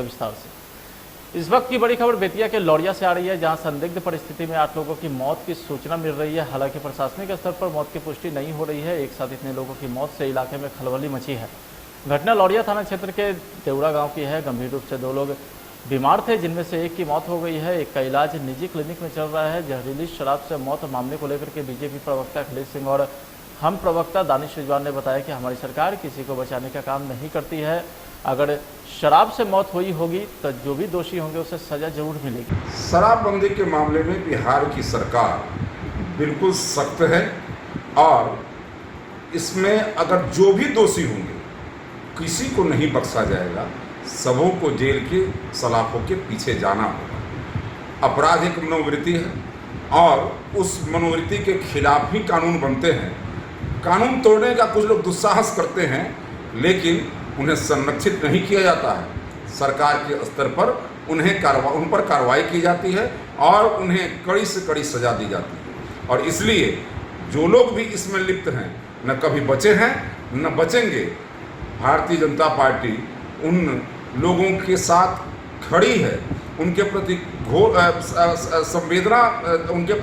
विस्तार से। इस वक्त की बड़ी खबर बेतिया के लौरिया से आ रही है, जहां संदिग्ध परिस्थिति में 8 लोगों की मौत की सूचना मिल रही है। हालांकि प्रशासनिक स्तर पर मौत की पुष्टि नहीं हो रही है। एक साथ इतने लोगों की मौत से इलाके में खलबली मची है। घटना लौरिया थाना क्षेत्र के देवड़ा गांव की है। गंभीर रूप से 2 लोग बीमार थे, जिनमें से एक की मौत हो गई है। एक का इलाज निजी क्लिनिक में चल रहा है। जहरीली शराब से मौत मामले को लेकर के बीजेपी प्रवक्ता अखिलेश सिंह और हम प्रवक्ता दानिश रिजवान ने बताया कि हमारी सरकार किसी को बचाने का काम नहीं करती है। अगर शराब से मौत हुई होगी तो जो भी दोषी होंगे उसे सजा जरूर मिलेगी। शराबबंदी के मामले में बिहार की सरकार बिल्कुल सख्त है और इसमें अगर जो भी दोषी होंगे किसी को नहीं बख्शा जाएगा। सबों को जेल के सलाखों के पीछे जाना होगा। अपराध एक मनोवृत्ति है और उस मनोवृत्ति के खिलाफ ही कानून बनते हैं। कानून तोड़ने का कुछ लोग दुस्साहस करते हैं, लेकिन उन्हें संरक्षित नहीं किया जाता है। सरकार के स्तर पर उन पर कार्रवाई की जाती है और उन्हें कड़ी से कड़ी सजा दी जाती है। और इसलिए जो लोग भी इसमें लिप्त हैं, न कभी बचे हैं न बचेंगे। भारतीय जनता पार्टी उन लोगों के साथ खड़ी है, उनके प्रति घोर संवेदना, उनके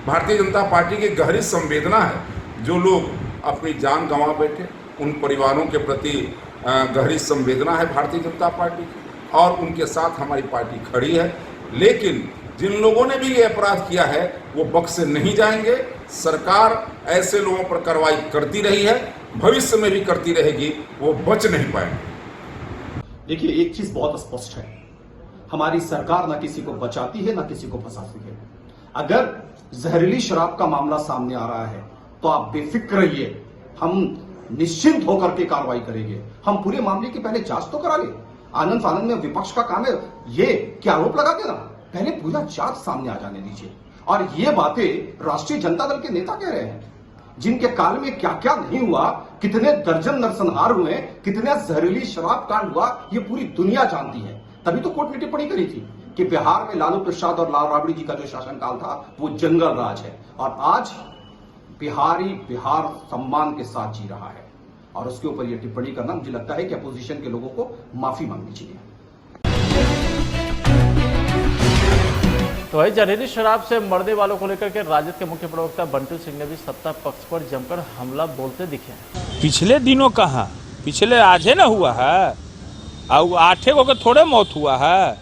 भारतीय जनता पार्टी की गहरी संवेदना है। जो लोग अपनी जान गंवा बैठे, उन परिवारों के प्रति गहरी संवेदना है भारतीय जनता पार्टी की और उनके साथ हमारी पार्टी खड़ी है। लेकिन जिन लोगों ने भी ये अपराध किया है वो बख्शे नहीं जाएंगे। सरकार ऐसे लोगों पर कार्रवाई करती रही है, भविष्य में भी करती रहेगी, वो बच नहीं पाएंगे। देखिए, एक चीज बहुत स्पष्ट है, हमारी सरकार ना किसी को बचाती है ना किसी को फंसाती है। अगर जहरीली शराब का मामला सामने आ रहा है तो आप बेफिक्र रहिए, हम निश्चिंत होकर के कार्रवाई करेंगे। हम पूरे मामले की पहले जांच तो करा ले। आनंद फानंद में विपक्ष का काम है ये क्या आरोप लगा देना, पहले पूरा जांच सामने आ जाने दीजिए। और ये बातें राष्ट्रीय जनता दल के नेता कह रहे हैं, जिनके काल में क्या क्या नहीं हुआ, कितने दर्जन नरसंहार हुए, कितने जहरीली शराब कांड हुआ, ये पूरी दुनिया जानती है। तभी तो कोर्ट ने टिप्पणी करी थी कि बिहार में लालू प्रसाद और लाल राबड़ी जी का जो शासनकाल था वो जंगल राज है। और आज बिहार सम्मान के साथ जी रहा है और उसके ऊपर यह टिप्पणी करना, मुझे लगता है कि अपोजिशन के लोगों को माफी मांगनी चाहिए। तो वही जहरीली शराब से मरने वालों को लेकर के राजद के मुख्य प्रवक्ता बंटू सिंह ने भी सत्ता पक्ष पर जमकर हमला बोलते दिखे। पिछले दिनों कहाँ, पिछले आज है ना हुआ है, और 8 को थोड़े मौत हुआ है।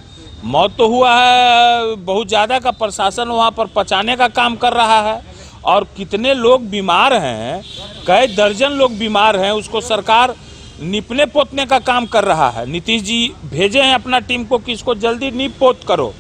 मौत तो हुआ है, बहुत ज़्यादा का प्रशासन वहाँ पर पचाने का काम कर रहा है। और कितने लोग बीमार हैं, कई दर्जन लोग बीमार हैं, उसको सरकार निपने पोतने का काम कर रहा है। नीतीश जी भेजे हैं अपना टीम को कि इसको जल्दी नीप पोत करो,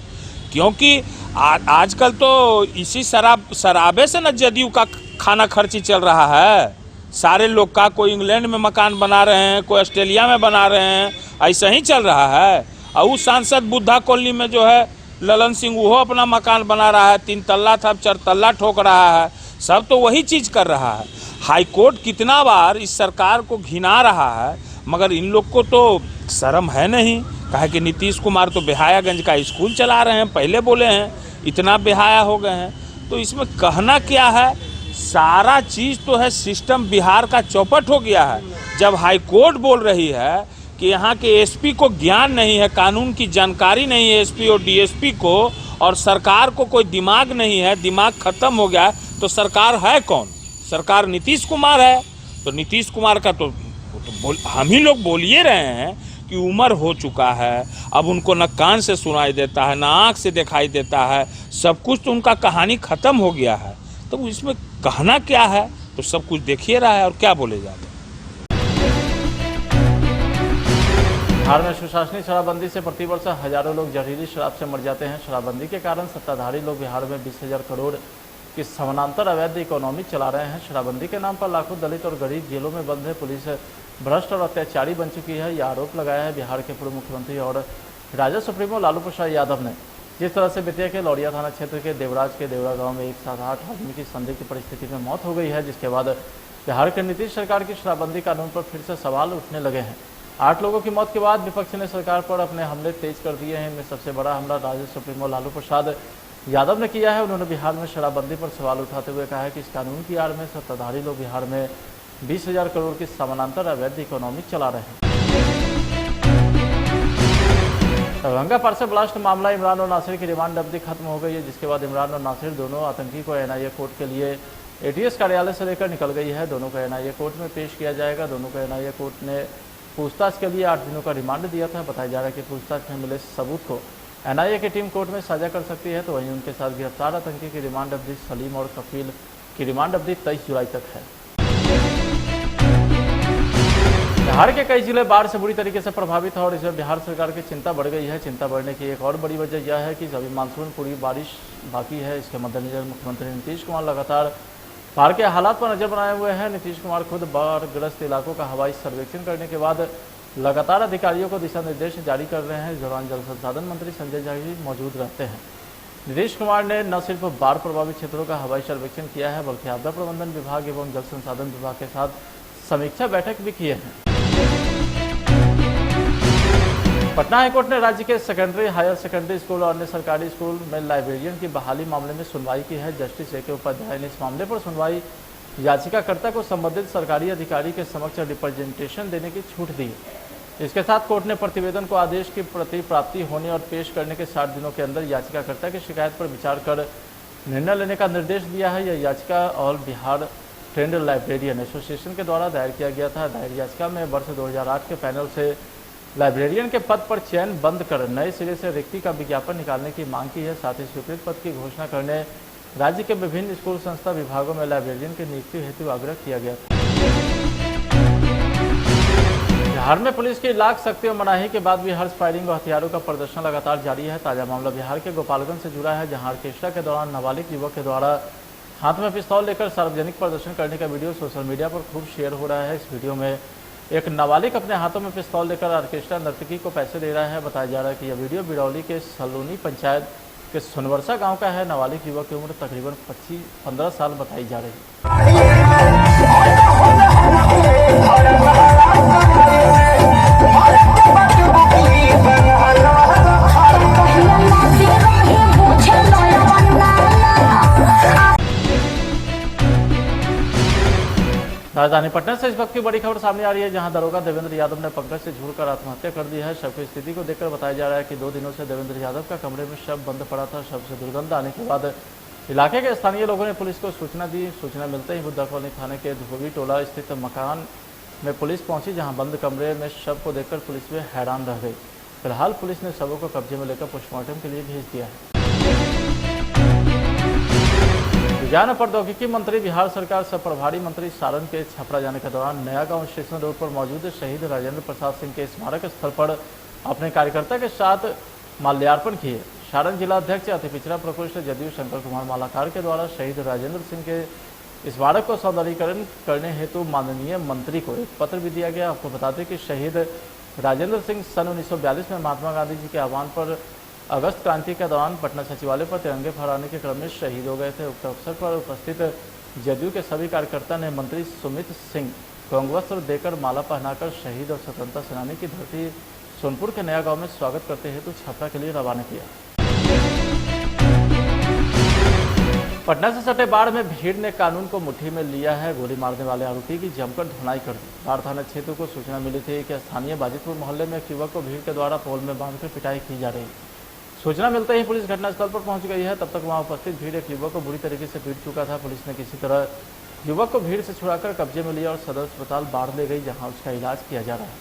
क्योंकि आजकल तो इसी शराबे से न जदयू का खाना खर्ची चल रहा है। सारे लोग का, कोई इंग्लैंड में मकान बना रहे हैं, कोई ऑस्ट्रेलिया में बना रहे हैं, ऐसा ही चल रहा है। और उस सांसद बुद्धा कॉलोनी में जो है ललन सिंह, वो अपना मकान बना रहा है, 3 तल्ला था 4 तल्ला ठोक रहा है। सब तो वही चीज़ कर रहा है। हाईकोर्ट कितना बार इस सरकार को घिना रहा है, मगर इन लोग को तो शर्म है नहीं। कहा कि नीतीश कुमार तो बेहायागंज का स्कूल चला रहे हैं, पहले बोले हैं, इतना बेहाया हो गए हैं। तो इसमें कहना क्या है, सारा चीज़ तो है, सिस्टम बिहार का चौपट हो गया है। जब हाईकोर्ट बोल रही है कि यहाँ के एसपी को ज्ञान नहीं है, कानून की जानकारी नहीं है एसपी और डीएसपी को, और सरकार को कोई दिमाग नहीं है, दिमाग खत्म हो गया, तो सरकार है कौन? सरकार नीतीश कुमार है। तो नीतीश कुमार का तो हम ही लोग बोलिए रहे हैं कि उम्र हो चुका है, अब उनको न कान से सुनाई देता है, न आँख से दिखाई देता है, सब कुछ तो उनका कहानी ख़त्म हो गया है। तो इसमें कहना क्या है, तो सब कुछ देखिए रहा है और क्या बोले जाते हैं। बिहार में सुशासनिक शराबबंदी से प्रतिवर्ष हजारों लोग जहरीली शराब से मर जाते हैं। शराबबंदी के कारण सत्ताधारी लोग बिहार में 20,000 करोड़ की समानांतर अवैध इकोनॉमी चला रहे हैं। शराबबंदी के नाम पर लाखों दलित और गरीब जेलों में बंद है। पुलिस भ्रष्ट और अत्याचारी बन चुकी है, यह आरोप लगाया है बिहार के पूर्व मुख्यमंत्री और राजद सुप्रीमो लालू प्रसाद यादव ने। जिस तरह से बेतिया के लौरिया थाना क्षेत्र के देवराज के देवड़ा गांव में एक साथ 8 आदमी की संदिग्ध परिस्थिति में मौत हो गई है, जिसके बाद बिहार के नीतीश सरकार की शराबबंदी कानून पर फिर से सवाल उठने लगे हैं। 8 लोगों की मौत के बाद विपक्ष ने सरकार पर अपने हमले तेज कर दिए हैं। इनमें सबसे बड़ा हमला राजद सुप्रीमो लालू प्रसाद यादव ने किया है। उन्होंने बिहार में शराबबंदी पर सवाल उठाते हुए कहा है कि इस कानून की आड़ में सत्ताधारी लोग बिहार में 20,000 करोड़ की समानांतर अवैध इकोनॉमी चला रहे हैं। दरभंगा परसे ब्लास्ट मामला इमरान और नासिर की रिमांड अवधि खत्म हो गई है, जिसके बाद इमरान और नासिर दोनों आतंकी को एनआईए कोर्ट के लिए एटीएस कार्यालय से लेकर निकल गई है। दोनों को एनआईए कोर्ट में पेश किया जाएगा। दोनों को एनआईए कोर्ट ने पूछताछ के लिए 8 दिनों का रिमांड दिया था। बताया जा रहा है कि पूछताछ में मिले सबूत को एनआईए की टीम कोर्ट में साझा कर सकती है। तो वहीं उनके साथ गिरफ्तार आतंकी की रिमांड अवधि सलीम और कफील की रिमांड अवधि 23 जुलाई तक है। बिहार के कई जिले बाढ़ से बुरी तरीके से प्रभावित है और इसमें बिहार सरकार की चिंता बढ़ गई है। चिंता बढ़ने की एक और बड़ी वजह यह है कि अभी मानसून पूरी बारिश बाकी है। इसके मद्देनजर मुख्यमंत्री नीतीश कुमार लगातार बाढ़ के हालात पर नजर बनाए हुए हैं। नीतीश कुमार खुद बाढ़ग्रस्त इलाकों का हवाई सर्वेक्षण करने के बाद लगातार अधिकारियों को दिशा निर्देश जारी कर रहे हैं। इस दौरान जल संसाधन मंत्री संजय झा भी मौजूद रहते हैं। नीतीश कुमार ने न सिर्फ बाढ़ प्रभावित क्षेत्रों का हवाई सर्वेक्षण किया है, बल्कि आपदा प्रबंधन विभाग एवं जल संसाधन विभाग के साथ समीक्षा बैठक भी किए हैं। पटना हाईकोर्ट ने राज्य के सेकेंडरी, हायर सेकेंडरी स्कूल और अन्य सरकारी स्कूल में लाइब्रेरियन की बहाली मामले में सुनवाई की है। Justice A K. उपाध्याय ने इस मामले पर सुनवाई याचिकाकर्ता को संबंधित सरकारी अधिकारी के समक्ष रिप्रेजेंटेशन देने की छूट दी। इसके साथ कोर्ट ने प्रतिवेदन को आदेश की प्रति प्राप्ति होने और पेश करने के 60 दिनों के अंदर याचिकाकर्ता की शिकायत पर विचार कर निर्णय लेने का निर्देश दिया है। यह याचिका all Bihar trend librarian association के द्वारा दायर किया गया था। दायर याचिका में वर्ष 2008 के पैनल से लाइब्रेरियन के पद पर चयन बंद कर नए सिरे से रिक्ति का विज्ञापन निकालने की मांग की है। साथ ही स्वीकृत पद की घोषणा करने राज्य के विभिन्न स्कूल संस्था विभागों में लाइब्रेरियन की नियुक्ति हेतु आग्रह किया गया था। बिहार में पुलिस की लाख सख्ती और मनाही के बाद भी हर्ष फायरिंग और हथियारों का प्रदर्शन लगातार जारी है। ताजा मामला बिहार के गोपालगंज से जुड़ा है, जहां ऑर्केस्ट्रा के दौरान नाबालिग युवक के द्वारा हाथ में पिस्तौल लेकर सार्वजनिक प्रदर्शन करने का वीडियो सोशल मीडिया पर खूब शेयर हो रहा है। इस वीडियो में एक नाबालिग अपने हाथों में पिस्तौल लेकर ऑर्केस्ट्रा नर्तकी को पैसे दे रहा है। बताया जा रहा है कि यह वीडियो बिरौली के सलोनी पंचायत के सोनवर्षा गांव का है। नाबालिग युवक की उम्र तकरीबन 15 साल बताई जा रही है। राजधानी पटना से इस वक्त की बड़ी खबर सामने आ रही है, जहां दरोगा देवेंद्र यादव ने पंकज से झूलकर आत्महत्या कर दी है। शव की स्थिति को देखकर बताया जा रहा है कि 2 दिनों से देवेंद्र यादव का कमरे में शव बंद पड़ा था। शव से दुर्गंध आने के बाद इलाके के स्थानीय लोगों ने पुलिस को सूचना दी। सूचना मिलते ही बुद्धा कॉलोनी थाने के धोबी टोला स्थित मकान में पुलिस पहुंची, जहां बंद कमरे में शव को देखकर पुलिस में हैरान रह गई। फिलहाल पुलिस ने शवों को कब्जे में लेकर पोस्टमार्टम के लिए भेज दिया है। विज्ञान और प्रौद्योगिकी मंत्री बिहार सरकार से प्रभारी मंत्री सारण के छपरा जाने के दौरान नया गांव स्टेशन रोड पर मौजूद शहीद राजेंद्र प्रसाद सिंह के स्मारक स्थल पर अपने कार्यकर्ता के साथ माल्यार्पण किए। सारण जिला अध्यक्ष अति पिछड़ा प्रकोष्ठ जदयू शंकर कुमार मालाकार के द्वारा शहीद राजेंद्र सिंह के स्मारक को सौंदर्यीकरण करने हेतु माननीय मंत्री को एक पत्र भी दिया गया। आपको बता दें कि शहीद राजेंद्र सिंह सन 1942 में महात्मा गांधी जी के आह्वान पर अगस्त क्रांति के दौरान पटना सचिवालय पर तिरंगे फहराने के क्रम में शहीद हो गए थे। उक्त अवसर पर उपस्थित जदयू के सभी कार्यकर्ता ने मंत्री सुमित सिंह को अंगवस्त्र देकर माला पहनाकर शहीद और स्वतंत्रता सेनानी की धरती सोनपुर के नया गांव में स्वागत करते हेतु छपरा के लिए रवाना किया। पटना से सटे बाढ़ में भीड़ ने कानून को मुट्ठी में लिया है। गोली मारने वाले आरोपी की जमकर धुनाई कर दी। बाढ़ थाना क्षेत्र को सूचना मिली थी कि स्थानीय बाजितपुर मोहल्ले में एक युवक को भीड़ के द्वारा पोल में बांधकर पिटाई की जा रही। सूचना मिलते ही पुलिस घटनास्थल पर पहुंच गई है। तब तक वहां उपस्थित भीड़ एक युवक को बुरी तरीके से पीट चुका था। पुलिस ने किसी तरह युवक को भीड़ से छुड़ाकर कब्जे में लिया और सदर अस्पताल बाढ़ ले गई, जहां उसका इलाज किया जा रहा है।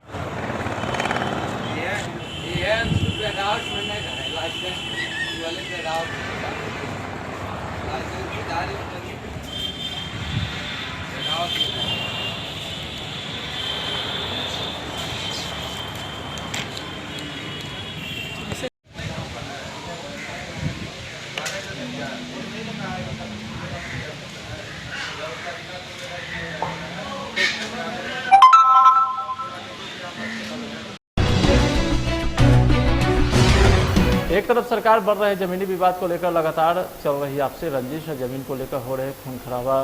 एक तरफ सरकार बढ़ रहे जमीनी विवाद को लेकर लगातार चल रही आपसी रंजिश और जमीन को लेकर हो रहे खून खराबा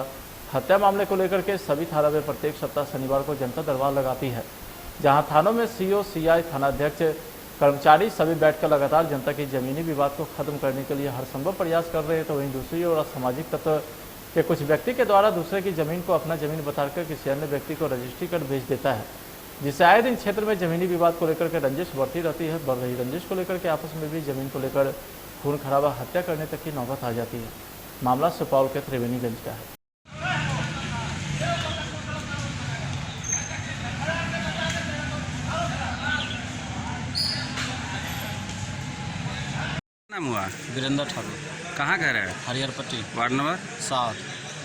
हत्या मामले को लेकर के सभी थाना में प्रत्येक सप्ताह शनिवार को जनता दरबार लगाती है, जहां थानों में सीओ, सीआई, थानाध्यक्ष, कर्मचारी सभी बैठकर लगातार जनता की जमीनी विवाद को खत्म करने के लिए हर संभव प्रयास कर रहे हैं। तो वहीं दूसरी ओर असामाजिक तत्व के कुछ व्यक्ति के द्वारा दूसरे की जमीन को अपना जमीन बताकर किसी अन्य व्यक्ति को रजिस्ट्री कर बेच देता है। जिससे आए दिन क्षेत्र में जमीनी विवाद को लेकर के रंजिश बढ़ती रहती है। बढ़ रही रंजिश को लेकर के आपस में भी जमीन को लेकर खून खराबा, हत्या करने तक की नौबत आ जाती है। मामला सुपौल के त्रिवेणीगंज का है। नाम हुआ? वीरेंद्र ठाकुर, कहाँ घर है? हरिहर पट्टी, वार्ड नंबर 7।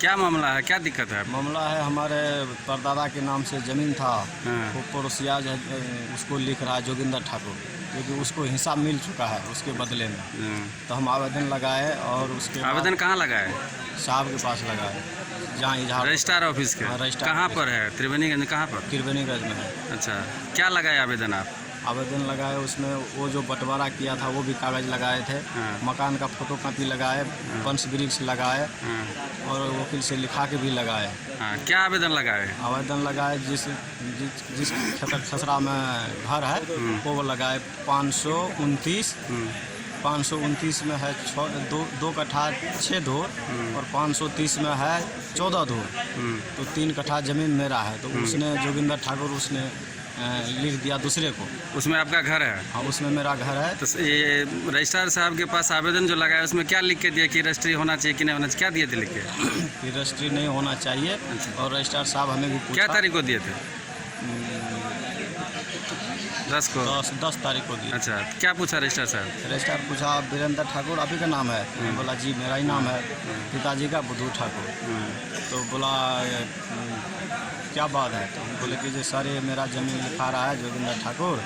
क्या मामला है, क्या दिक्कत है? मामला है हमारे परदादा के नाम से ज़मीन था, हाँ। वो पड़ोसिया उसको लिख रहा है जोगिंदर ठाकुर, क्योंकि उसको हिस्सा मिल चुका है उसके बदले में। तो हम आवेदन लगाए और उसके आवेदन कहाँ लगा है? साहब के पास लगाए, जहाँ इजहार रजिस्ट्रार ऑफिस के। हाँ, रजिस्ट्रार कहाँ ऑफिस। पर है? त्रिवेणीगंज कहाँ पर? त्रिवेणीगंज में है। अच्छा, क्या लगाए आवेदन आप? आवेदन लगाए, उसमें वो जो बंटवारा किया था वो भी कागज़ लगाए थे, हाँ। मकान का फोटो कापी लगाए, वंश वृक्ष लगाए और वकील से लिखा के भी लगाए। हाँ, क्या आवेदन लगाए? आवेदन लगाए जिस खसरा में घर है वो लगाए 529 में है 2 कट्ठा 6 धूर और 530 में है 14 धूर। तो 3 कट्ठा ज़मीन मेरा है। तो उसने जोगिंदर ठाकुर उसने लिख दिया दूसरे को। उसमें आपका घर है? हाँ, उसमें मेरा घर है। तो ये रजिस्ट्रार साहब के पास आवेदन जो लगाया उसमें क्या लिख के दिया कि रजिस्ट्री होना चाहिए कि नहीं होना चाहिए? क्या दिए थे लिख के? कि रजिस्ट्री नहीं होना चाहिए। और रजिस्ट्रार साहब हमें भी पूछा। क्या तारीख को दिए थे? 10 को? 10 तारीख को दिया। अच्छा, क्या पूछा रजिस्ट्रार साहब? रजिस्ट्रार पूछा वीरेंद्र ठाकुर आप ही का नाम है? मैं बोला जी मेरा ही नाम है। पिताजी का बुद्धू ठाकुर। तो बोला क्या बात है? तो हम बोले कि सर ये मेरा ज़मीन लिखा रहा है जोगिंदर ठाकुर,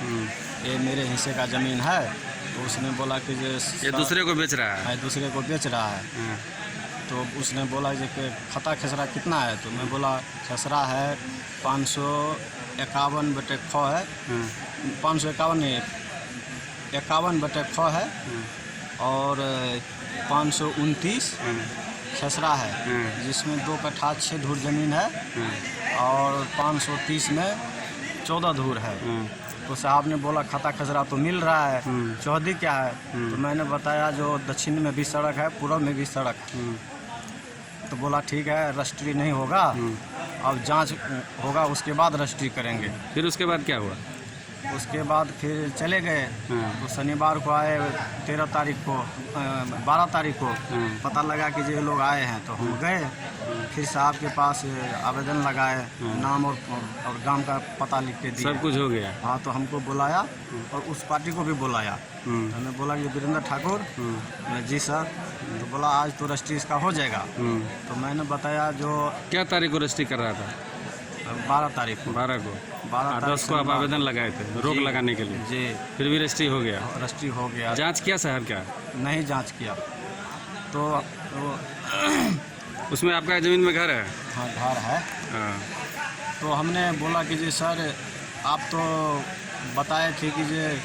ये मेरे हिस्से का ज़मीन है। तो उसने बोला कि ये दूसरे को बेच रहा है? दूसरे को बेच रहा है। तो उसने बोला कि खता खसरा कितना है? तो मैं बोला खसरा है 551/ख है, 551 नहीं 51/ख है और 529 खसरा है, जिसमें 2 कट्ठा 6 धूर ज़मीन है और 530 में 14 धूर है। तो साहब ने बोला खाता खसरा तो मिल रहा है, चौहदी क्या है? तो मैंने बताया जो दक्षिण में भी सड़क है, पूर्व में भी सड़क। तो बोला ठीक है रजिस्ट्री नहीं होगा, अब जांच होगा उसके बाद रजिस्ट्री करेंगे। फिर उसके बाद क्या हुआ? उसके बाद फिर चले गए। तो शनिवार को आए 12 तारीख को पता लगा कि ये लोग आए हैं। तो हम गए, फिर साहब के पास आवेदन लगाए, नाम और गांव का पता लिख के दिया। सब कुछ हो गया? हाँ, तो हमको बुलाया और उस पार्टी को भी बुलाया। हमें बोला ये वीरेंद्र ठाकुर। जी सर। तो बोला आज तो रजिस्ट्री इसका हो जाएगा। तो मैंने बताया जो क्या तारीख को रजिस्ट्री कर रहा था? 12 तारीख को। 12 को? 10 को आप आवेदन लगाए थे रोक लगाने के लिए? जी। फिर भी रजिस्ट्री हो गया? रजिस्ट्री हो गया। जांच किया साहब? क्या नहीं जांच किया। तो उसमें आपका ज़मीन में घर है? हाँ, घर है। हाँ। तो हमने बोला कि जी सर आप तो बताए थे कि ये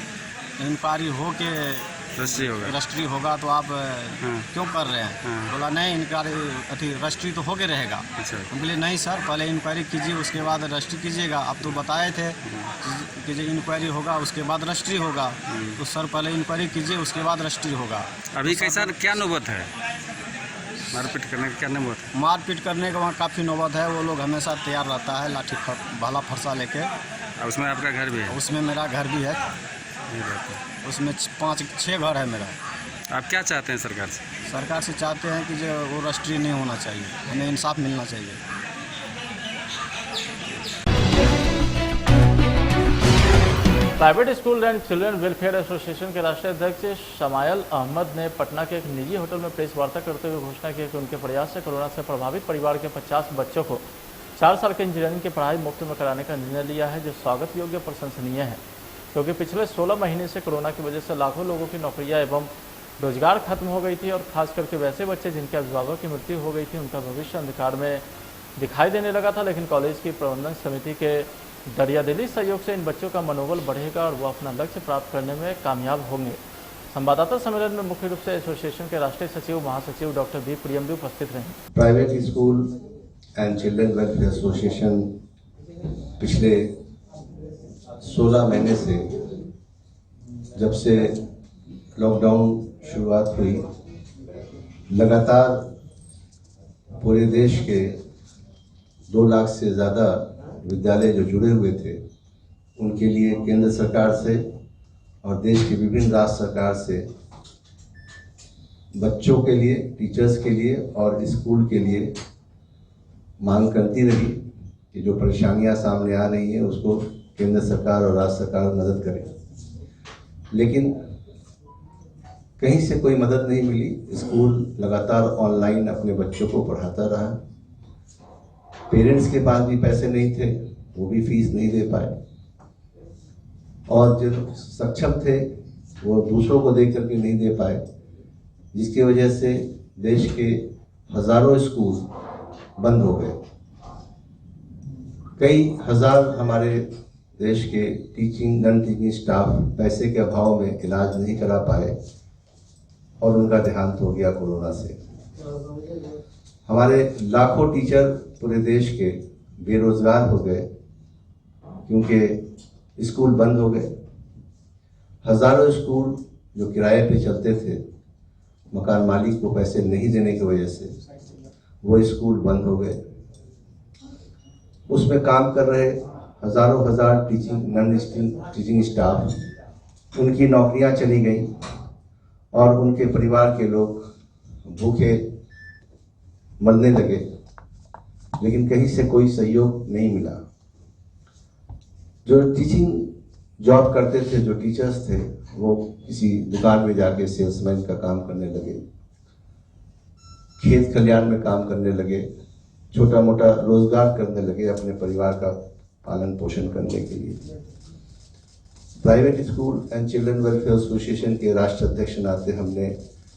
इंक्वायरी हो के रजिस्ट्री होगा, तो आप क्यों कर रहे हैं? बोला नहीं इंक्वायरी रजिस्ट्री तो होके रहेगा। अच्छा। हम बोले नहीं सर पहले इंक्वायरी कीजिए उसके बाद रजिस्ट्री कीजिएगा। आप तो बताए थे कि जो इंक्वायरी होगा उसके बाद रजिस्ट्री होगा। तो सर पहले इंक्वायरी कीजिए उसके बाद रजिस्ट्री होगा। अभी कैसा क्या नौबत है? मारपीट करने का क्या नौबत है? मारपीट करने का वहाँ काफ़ी नौबत है। वो लोग हमेशा तैयार रहता है लाठी भाला फरसा लेके। उसमें आपका घर भी है? उसमें मेरा घर भी है। उसमें 5-6 घर है मेरा। आप क्या चाहते हैं सरकार से? सरकार से चाहते हैं कि जो वो रजिस्ट्री नहीं होना चाहिए, हमें इंसाफ मिलना चाहिए। Private school and children welfare association के राष्ट्रीय अध्यक्ष शमायल अहमद ने पटना के एक निजी होटल में प्रेस वार्ता करते हुए घोषणा की कि उनके प्रयास से कोरोना से प्रभावित परिवार के 50 बच्चों को 4 साल के इंजीनियरिंग की पढ़ाई मुफ्त में कराने का निर्णय लिया है, जो स्वागत योग्य प्रशंसनीय है। क्योंकि पिछले 16 महीने से कोरोना की वजह से लाखों लोगों की नौकरियां एवं रोजगार खत्म हो गई थी और खास करके वैसे बच्चे जिनके अभिभावकों की मृत्यु हो गई थी, उनका भविष्य अंधकार में दिखाई देने लगा था। लेकिन कॉलेज की प्रबंधन समिति के दरियादिली सहयोग से इन बच्चों का मनोबल बढ़ेगा और वो अपना लक्ष्य प्राप्त करने में कामयाब होंगे। संवाददाता सम्मेलन में मुख्य रूप से एसोसिएशन के राष्ट्रीय सचिव महासचिव डॉक्टर बी प्रियम भी उपस्थित रहे। Private school and children welfare association पिछले 16 महीने से, जब से लॉकडाउन शुरुआत हुई, लगातार पूरे देश के 2 लाख से ज़्यादा विद्यालय जो जुड़े हुए थे उनके लिए केंद्र सरकार से और देश के विभिन्न राज्य सरकार से बच्चों के लिए, टीचर्स के लिए और स्कूल के लिए मांग करती रही कि जो परेशानियां सामने आ रही हैं उसको केंद्र सरकार और राज्य सरकार मदद करे, लेकिन कहीं से कोई मदद नहीं मिली। स्कूल लगातार ऑनलाइन अपने बच्चों को पढ़ाता रहा। पेरेंट्स के पास भी पैसे नहीं थे, वो भी फीस नहीं दे पाए, और जो सक्षम थे वो दूसरों को दे करके नहीं दे पाए, जिसकी वजह से देश के हजारों स्कूल बंद हो गए। कई हजार हमारे देश के टीचिंग नॉन टीचिंग स्टाफ पैसे के अभाव में इलाज नहीं करा पाए और उनका देहांत हो गया कोरोना से। हमारे लाखों टीचर पूरे देश के बेरोजगार हो गए क्योंकि स्कूल बंद हो गए। हजारों स्कूल जो किराए पे चलते थे, मकान मालिक को पैसे नहीं देने की वजह से वो स्कूल बंद हो गए। उसमें काम कर रहे हजारों हजार टीचिंग नॉन टीचिंग स्टाफ, उनकी नौकरियां चली गई और उनके परिवार के लोग भूखे मरने लगे, लेकिन कहीं से कोई सहयोग नहीं मिला। जो टीचिंग जॉब करते थे, जो टीचर्स थे, वो किसी दुकान में जाके सेल्समैन का काम करने लगे, खेत खलियान में काम करने लगे, छोटा मोटा रोजगार करने लगे अपने परिवार का पालन पोषण करने के लिए। Private school and children welfare association के राष्ट्रीय अध्यक्ष नाते हमने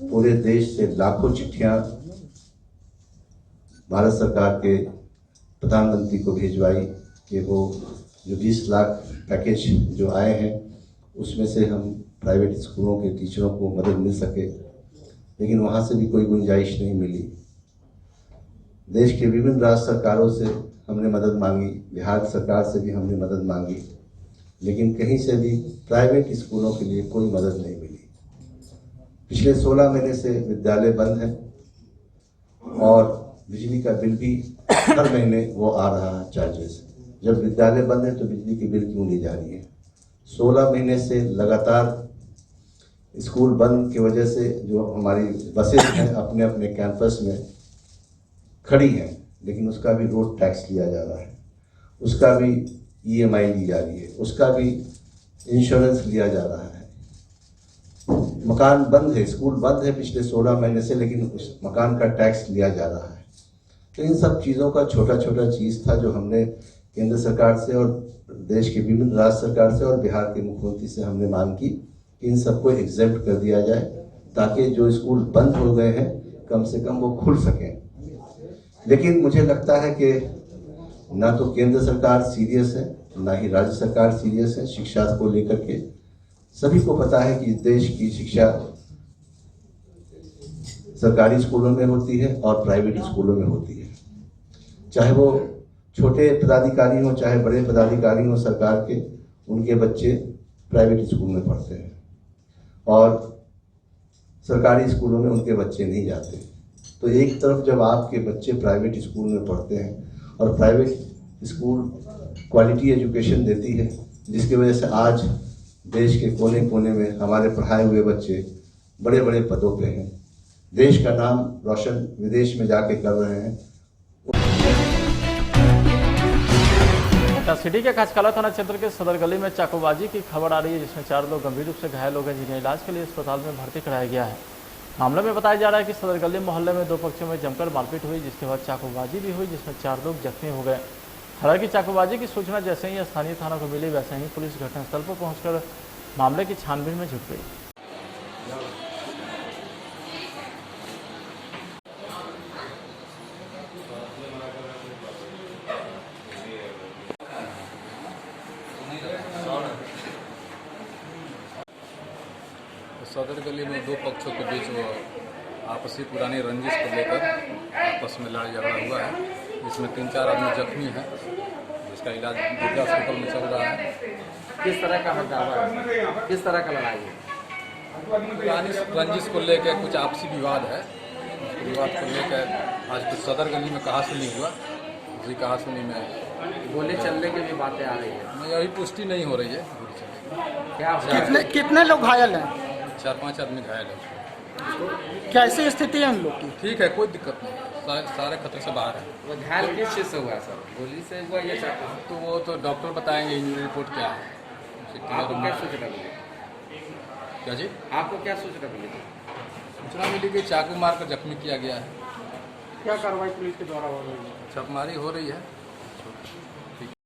पूरे देश से लाखों चिट्ठियां भारत सरकार के प्रधानमंत्री को भिजवाई कि वो जो 20 लाख पैकेज जो आए हैं उसमें से हम प्राइवेट स्कूलों के टीचरों को मदद मिल सके, लेकिन वहाँ से भी कोई गुंजाइश नहीं मिली। देश के विभिन्न राज्य सरकारों से हमने मदद मांगी, बिहार सरकार से भी हमने मदद मांगी, लेकिन कहीं से भी प्राइवेट स्कूलों के लिए कोई मदद नहीं मिली। पिछले 16 महीने से विद्यालय बंद है और बिजली का बिल भी हर महीने वो आ रहा है चार्जेस। जब विद्यालय बंद है तो बिजली की बिल क्यों नहीं जा रही है? 16 महीने से लगातार स्कूल बंद की वजह से जो हमारी बसें हैं अपने अपने कैंपस में खड़ी हैं, लेकिन उसका भी रोड टैक्स लिया जा रहा है, उसका भी EMI ली जा रही है, उसका भी इंश्योरेंस लिया जा रहा है। मकान बंद है, स्कूल बंद है पिछले 16 महीने से, लेकिन उस मकान का टैक्स लिया जा रहा है। तो इन सब चीज़ों का छोटा छोटा चीज़ था जो हमने केंद्र सरकार से और देश के विभिन्न राज्य सरकार से और बिहार के मुख्यमंत्री से हमने मांग की कि इन सबको एग्जेम्प्ट कर दिया जाए, ताकि जो स्कूल बंद हो गए हैं कम से कम वो खुल सकें। लेकिन मुझे लगता है कि ना तो केंद्र सरकार सीरियस है, ना ही राज्य सरकार सीरियस है शिक्षा को लेकर के। सभी को पता है कि देश की शिक्षा सरकारी स्कूलों में होती है और प्राइवेट स्कूलों में होती है। चाहे वो छोटे पदाधिकारी हों, चाहे बड़े पदाधिकारी हों सरकार के, उनके बच्चे प्राइवेट स्कूल में पढ़ते हैं और सरकारी स्कूलों में उनके बच्चे नहीं जाते। तो एक तरफ जब आपके बच्चे प्राइवेट स्कूल में पढ़ते हैं और प्राइवेट स्कूल क्वालिटी एजुकेशन देती है, जिसकी वजह से आज देश के कोने कोने में हमारे पढ़ाए हुए बच्चे बड़े बड़े पदों पे हैं, देश का नाम रोशन विदेश में जाके कर रहे हैं। सिटी के खचकाला थाना क्षेत्र के सदर गली में चाकूबाजी की खबर आ रही है, जिसमें 4 लोग गंभीर रूप से घायल हो गए, जिन्हें इलाज के लिए अस्पताल में भर्ती कराया गया है। मामले में बताया जा रहा है कि सदर गली मोहल्ले में 2 पक्षों में जमकर मारपीट हुई, जिसके बाद चाकूबाजी भी हुई, जिसमें 4 लोग जख्मी हो गए। हालांकि चाकूबाजी की सूचना जैसे ही स्थानीय थाना को मिली, वैसे ही पुलिस घटनास्थल पर पहुंचकर मामले की छानबीन में जुट गई। सदर गली में 2 पक्षों के बीच वो आपसी पुरानी रंजिश को लेकर आपस में लड़ाई झगड़ा हुआ है, जिसमें 3-4 आदमी जख्मी हैं, जिसका इलाज दुर्गा हॉस्पिटल में चल रहा है। किस तरह का हंगामा है, किस तरह का लड़ाई है? पुरानी रंजिश को लेकर कुछ आपसी विवाद है, विवाद को लेकर आज कुछ सदर गली में कहासुनी हुआ। उसी कहासुनी में गोली चलने की भी बातें आ रही है। नहीं, अभी पुष्टि नहीं हो रही है। क्या कितने लोग घायल हैं? 4-5 आदमी घायल है। कैसी स्थिति है उन लोग की? ठीक है, कोई दिक्कत नहीं, सारे खतरे से बाहर है। वो घायल किस चीज़ से हुआ है सर? गोली से हुआ या चाकू? तो वो तो डॉक्टर बताएंगे इंजरी रिपोर्ट क्या है। आपको क्या सूचना मिली? क्या जी? आपको क्या सूचना मिली? सूचना मिली कि चाकू मारकर जख्मी किया गया है। क्या कार्रवाई पुलिस के द्वारा हो रही है? छापेमारी हो रही है।